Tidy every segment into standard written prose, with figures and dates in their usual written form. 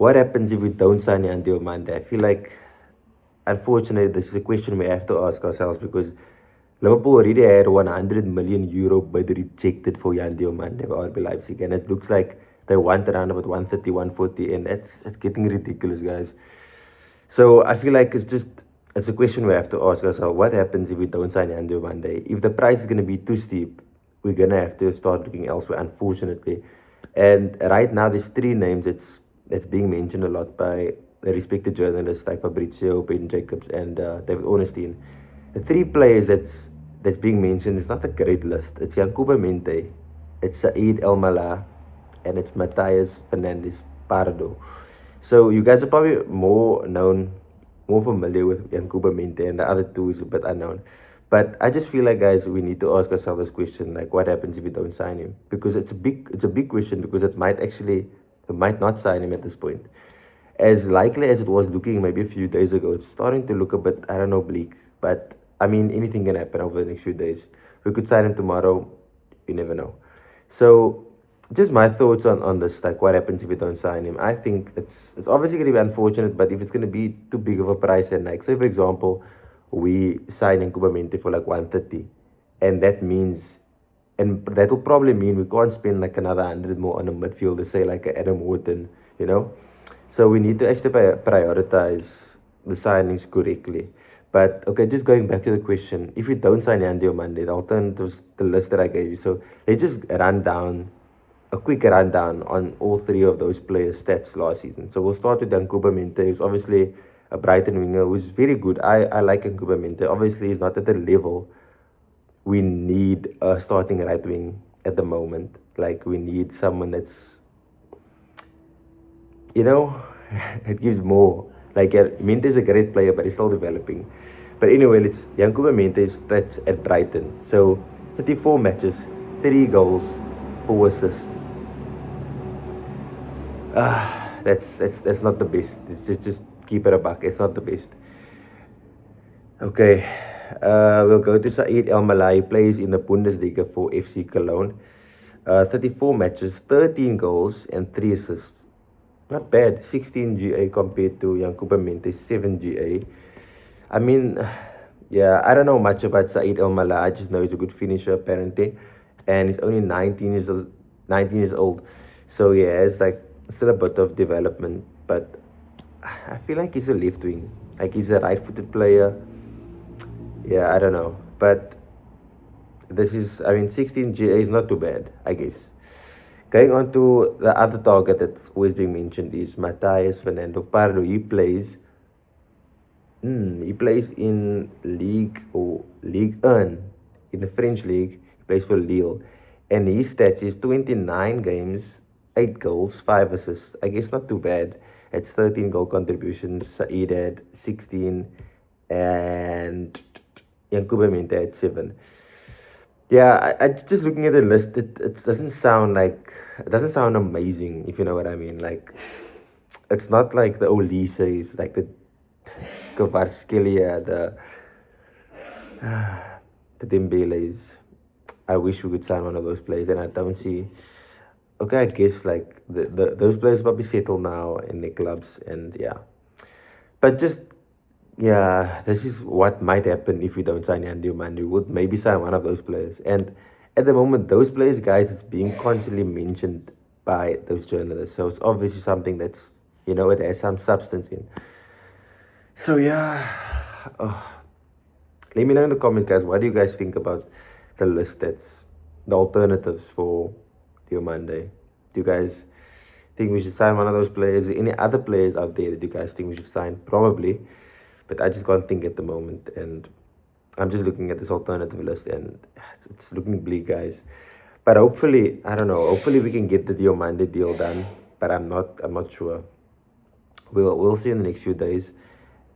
what happens if we don't sign Yan Diomande? I feel like, unfortunately, this is a question we have to ask ourselves because Liverpool already had 100 million euro bid rejected for Yan Diomande by RB Leipzig, and it looks like they want around about 130, 140, and it's getting ridiculous, guys. So I feel like it's a question we have to ask ourselves: what happens if we don't sign Yan Diomande? If the price is going to be too steep, we're gonna have to start looking elsewhere, unfortunately. And right now, there's three names that's being mentioned a lot by the respected journalists like Fabrizio, Ben Jacobs, and David Ornstein. The three players that's being mentioned is not a great list. It's Yankuba Mente, it's Saeed El Mala, and it's Matthias Fernandes Pardo. So you guys are probably more familiar with Yankuba Mente, and the other two is a bit unknown. But I just feel like, guys, we need to ask ourselves this question: like, what happens if we don't sign him? Because it's a big question because it might not sign him at this point. As likely as it was looking maybe a few days ago, it's starting to look a bit, I don't know, bleak. But I mean, anything can happen over the next few days. We could sign him tomorrow. You never know. So, just my thoughts on this, like what happens if we don't sign him. I think it's obviously going to be unfortunate, but if it's going to be too big of a price, and like, say for example, we sign Nkuba Mente for like 130, and that will probably mean we can't spend like another 100 more on a midfielder, say like a Adam Wharton, you know. So we need to actually prioritize the signings correctly. But okay, just going back to the question, if we don't sign Yan Diomande, the alternatives, the list that I gave you. So let's just run down a quick rundown on all three of those players' stats last season. So we'll start with Nkuba Mente, who's obviously a Brighton winger who's very good. I like Nkuba Mente. Obviously, he's not at the level we need a starting right wing at the moment. Like, we need someone that's, you know, it gives more. Like, Mente is a great player, but he's still developing. But anyway, let's Yankuba Mente that's at Brighton. So 34 matches, 3 goals, 4 assists. That's not the best. It's just keep it a buck. It's not the best. Okay, we'll go to Saeed El Malai. Plays in the Bundesliga for FC Cologne. 34 matches, 13 goals, and 3 assists. Not bad. 16 GA compared to Yankuba Mente's 7 GA. I mean, yeah, I don't know much about Saeed El Malai. I just know he's a good finisher, apparently. And he's only 19 years old. So, yeah, it's like still a bit of development. But I feel like he's a left wing. Like, he's a right-footed player. Yeah, I don't know. But this is, I mean, 16 GA is not too bad, I guess. Going on to the other target that's always being mentioned is Matthias Fernando Pardo. He plays in Ligue 1, in the French league. He plays for Lille. And his stats is 29 games, 8 goals, 5 assists. I guess not too bad. It's 13 goal contributions. Saeed had 16. And Yankuba Mente had 7. Yeah, I just looking at the list, it doesn't sound amazing, if you know what I mean. Like, it's not like the Olises, like the Kvaratskhelia, the Dembeles. I wish we could sign one of those players, and I don't see. Okay, I guess like those players probably settle now in their clubs, and yeah. But just, yeah, this is what might happen if we don't sign Yan Diomande. We would maybe sign one of those players. And at the moment, those players, guys, it's being constantly mentioned by those journalists. So it's obviously something that's, it has some substance in. So, yeah. Let me know in the comments, guys, what do you guys think about the list that's the alternatives for Diomande? Do you guys think we should sign one of those players? Any other players out there that you guys think we should sign? Probably. But I just can't think at the moment, and I'm just looking at this alternative list, and it's looking bleak, guys. But hopefully, I don't know. Hopefully, we can get the Diomande deal done. But I'm not sure. We'll see in the next few days.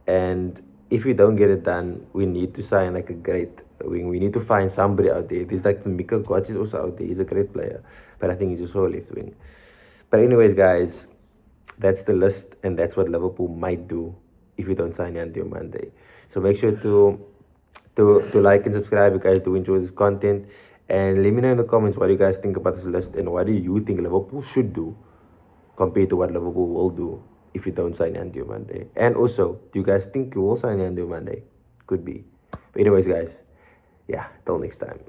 And if we don't get it done, we need to sign like a great wing. We need to find somebody out there. There's like Mika Gwatz is also out there. He's a great player, but I think he's also a left wing. But anyways, guys, that's the list, and that's what Liverpool might do if we don't sign Yan Diomande. So make sure to like and subscribe if you guys do enjoy this content. And let me know in the comments what you guys think about this list, and what do you think Liverpool should do compared to what Liverpool will do if you don't sign Yan Diomande. And also, do you guys think you will sign Yan Diomande? Could be. But anyways, guys, yeah, till next time.